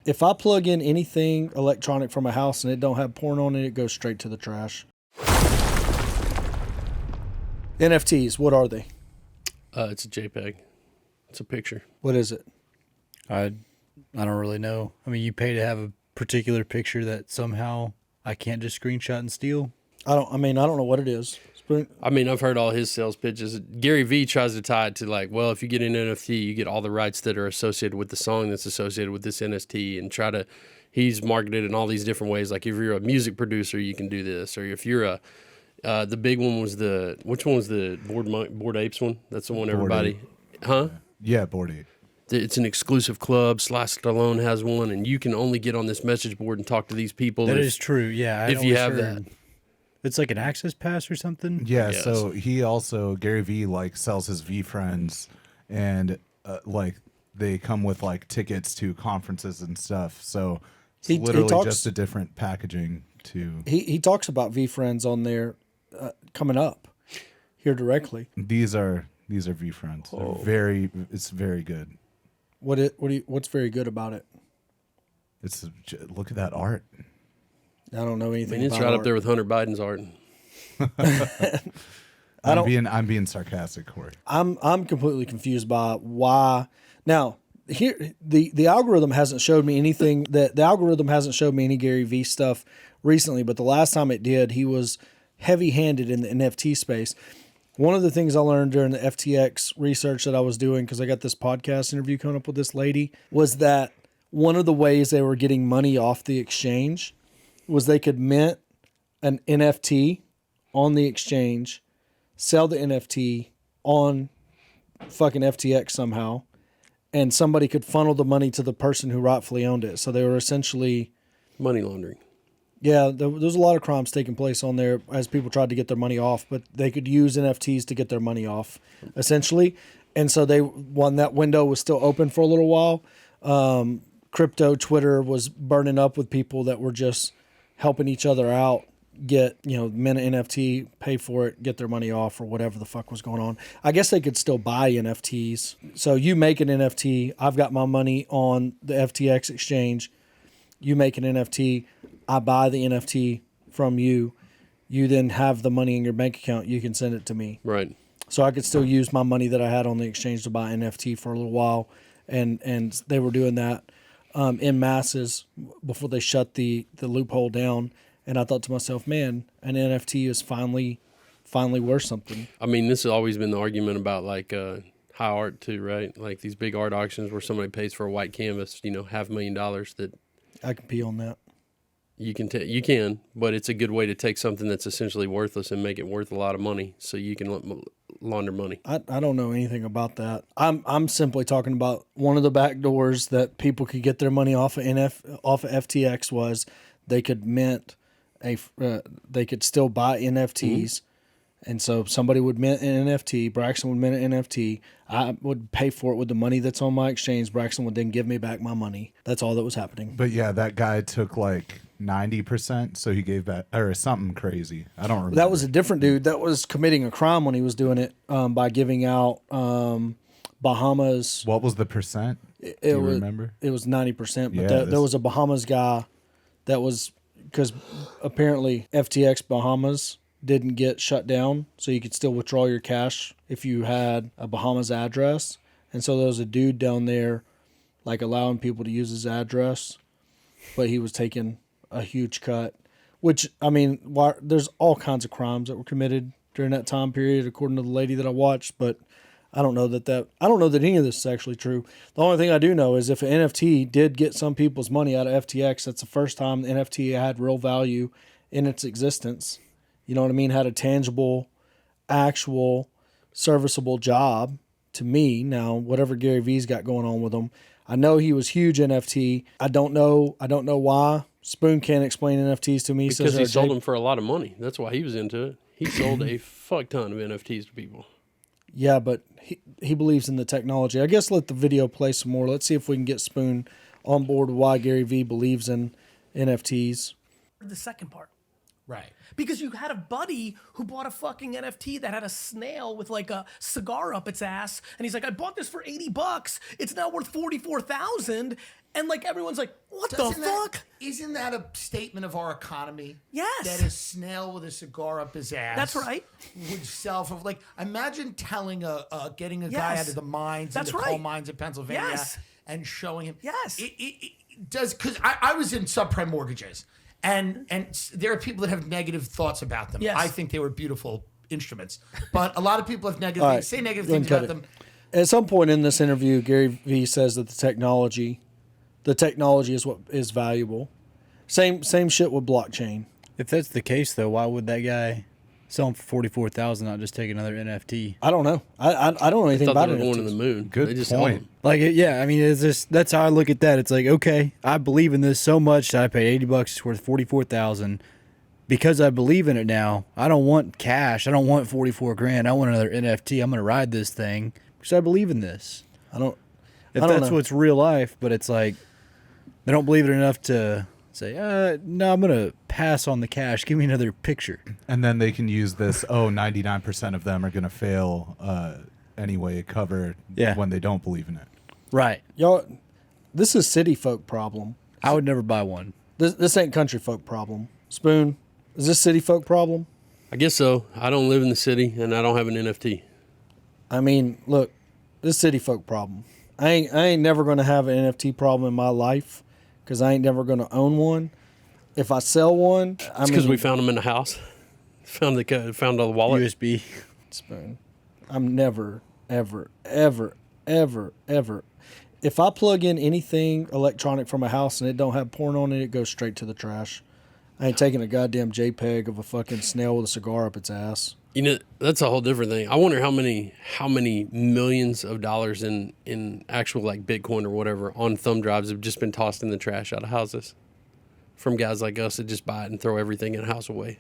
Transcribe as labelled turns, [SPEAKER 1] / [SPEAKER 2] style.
[SPEAKER 1] If I plug in anything electronic from a house and it don't have porn on it, it goes straight to the trash. NFTs, what are they?
[SPEAKER 2] It's a JPEG. It's a picture.
[SPEAKER 1] What is it?
[SPEAKER 3] I don't really know. I mean, you pay to have a particular picture that somehow I can't just screenshot and steal.
[SPEAKER 1] I don't know what it is.
[SPEAKER 2] I mean, I've heard all his sales pitches. GaryVee tries to tie it to like, well, if you get an NFT, you get all the rights that are associated with the song that's associated with this NFT, and he's marketed in all these different ways. Like if you're a music producer, you can do this, or if you're the big one was which one was the Bored Apes one? That's the one everybody, huh?
[SPEAKER 4] Yeah, Bored Ape.
[SPEAKER 2] It's an exclusive club. Sly Stallone has one, and you can only get on this message board and talk to these people.
[SPEAKER 3] That is true. Yeah,
[SPEAKER 2] if you have that.
[SPEAKER 3] It's like an access pass or something?
[SPEAKER 4] Yeah, yes. So he also, GaryVee, like, sells his V friends, and, like, they come with, like, tickets to conferences and stuff. So it's literally just a different packaging to...
[SPEAKER 1] He talks about V friends on there coming up here directly.
[SPEAKER 4] These are V friends. It's very good.
[SPEAKER 1] What's very good about it?
[SPEAKER 4] Look at that art.
[SPEAKER 1] I don't know anything.
[SPEAKER 2] It's right up there with Hunter Biden's art.
[SPEAKER 4] I'm being sarcastic, Corey.
[SPEAKER 1] I'm completely confused by why. Now, here the algorithm hasn't showed me anything. The algorithm hasn't showed me any GaryVee stuff recently, but the last time it did, he was heavy-handed in the NFT space. One of the things I learned during the FTX research that I was doing, because I got this podcast interview coming up with this lady, was that one of the ways they were getting money off the exchange was they could mint an NFT on the exchange, sell the NFT on fucking FTX somehow, and somebody could funnel the money to the person who rightfully owned it. So they were essentially...
[SPEAKER 2] money laundering.
[SPEAKER 1] Yeah, there was a lot of crimes taking place on there as people tried to get their money off, but they could use NFTs to get their money off, essentially. And so when that window was still open for a little while, crypto Twitter was burning up with people that were just helping each other out, mint an NFT, pay for it, get their money off, or whatever the fuck was going on. I guess they could still buy NFTs. So you make an NFT, I've got my money on the FTX exchange, you make an NFT, I buy the NFT from you, you then have the money in your bank account, you can send it to me.
[SPEAKER 2] Right.
[SPEAKER 1] So I could still use my money that I had on the exchange to buy NFT for a little while, and they were doing that in masses before they shut the loophole down. And I thought to myself, man, an NFT is finally worth something.
[SPEAKER 2] I mean, this has always been the argument about like high art too, right? Like these big art auctions where somebody pays for a white canvas, $500,000 that
[SPEAKER 1] I can pee on that.
[SPEAKER 2] You can, but it's a good way to take something that's essentially worthless and make it worth a lot of money, so you can launder money.
[SPEAKER 1] I don't know anything about that. I'm simply talking about one of the back doors that people could get their money off of FTX was they could mint they could still buy NFTs, and so somebody would mint an NFT. Braxton would mint an NFT. I would pay for it with the money that's on my exchange. Braxton would then give me back my money. That's all that was happening.
[SPEAKER 4] But yeah, that guy took like 90%, so he gave back, or something crazy. I don't remember.
[SPEAKER 1] That was a different dude that was committing a crime when he was doing it by giving out Bahamas.
[SPEAKER 4] What was the percent? Do you remember?
[SPEAKER 1] It was 90%, but there was a Bahamas guy that was, because apparently FTX Bahamas didn't get shut down, so you could still withdraw your cash if you had a Bahamas address. And so there was a dude down there like allowing people to use his address, but he was taking a huge cut, which, I mean, there's all kinds of crimes that were committed during that time period, according to the lady that I watched, but I don't know that any of this is actually true. The only thing I do know is if an NFT did get some people's money out of FTX, that's the first time the NFT had real value in its existence. You know what I mean? Had a tangible, actual, serviceable job to me. Now, whatever GaryVee's got going on with him, I know he was huge NFT. I don't know why. Spoon can't explain NFTs to me.
[SPEAKER 2] Because he sold them for a lot of money. That's why he was into it. He sold a fuck ton of NFTs to people.
[SPEAKER 1] Yeah, but he believes in the technology. I guess let the video play some more. Let's see if we can get Spoon on board with why GaryVee believes in NFTs.
[SPEAKER 5] The second part. Right. Because you had a buddy who bought a fucking NFT that had a snail with like a cigar up its ass, and he's like, I bought this for $80. It's now worth 44,000. And like everyone's like, what the fuck?
[SPEAKER 6] Isn't that a statement of our economy?
[SPEAKER 5] Yes.
[SPEAKER 6] That a snail with a cigar up his ass.
[SPEAKER 5] That's right.
[SPEAKER 6] Would sell for like, imagine telling getting a guy out of the mines and the coal mines in Pennsylvania and showing him.
[SPEAKER 5] Yes.
[SPEAKER 6] It does, because I was in subprime mortgages. And there are people that have negative thoughts about them.
[SPEAKER 5] Yes.
[SPEAKER 6] I think they were beautiful instruments. But a lot of people have negative things, say negative things about them.
[SPEAKER 1] At some point in this interview, GaryVee says that the technology is what is valuable. Same shit with blockchain.
[SPEAKER 3] If that's the case, though, why would that guy sell them for 44,000, not just take another NFT?
[SPEAKER 1] I don't know. I don't know anything about it.
[SPEAKER 2] Going to the moon.
[SPEAKER 4] Good point.
[SPEAKER 3] Like, I mean, it's just, that's how I look at that. It's like, okay, I believe in this so much that I paid $80. It's worth 44,000. Because I believe in it now, I don't want cash. I don't want 44 grand. I want another NFT. I'm going to ride this thing because I believe in this. If that's what's real life, but it's like, they don't believe it enough to say, no, I'm going to pass on the cash. Give me another picture.
[SPEAKER 4] And then they can use this, 99% of them are going to fail anyway, cover when they don't believe in it.
[SPEAKER 3] Right.
[SPEAKER 1] Y'all, this is city folk problem.
[SPEAKER 3] I would never buy one.
[SPEAKER 1] This ain't country folk problem. Spoon, is this city folk problem?
[SPEAKER 2] I guess so. I don't live in the city, and I don't have an NFT.
[SPEAKER 1] I mean, look, this city folk problem. I ain't never going to have an NFT problem in my life because I ain't never going to own one. If I sell one,
[SPEAKER 2] it's because we found them in the house. Found the wallet.
[SPEAKER 3] USB.
[SPEAKER 1] Spoon. I'm never, ever, ever, ever, ever. If I plug in anything electronic from a house and it don't have porn on it, it goes straight to the trash. I ain't taking a goddamn JPEG of a fucking snail with a cigar up its ass.
[SPEAKER 2] You know, that's a whole different thing. I wonder how many millions of dollars in actual like Bitcoin or whatever on thumb drives have just been tossed in the trash out of houses from guys like us that just buy it and throw everything in a house away.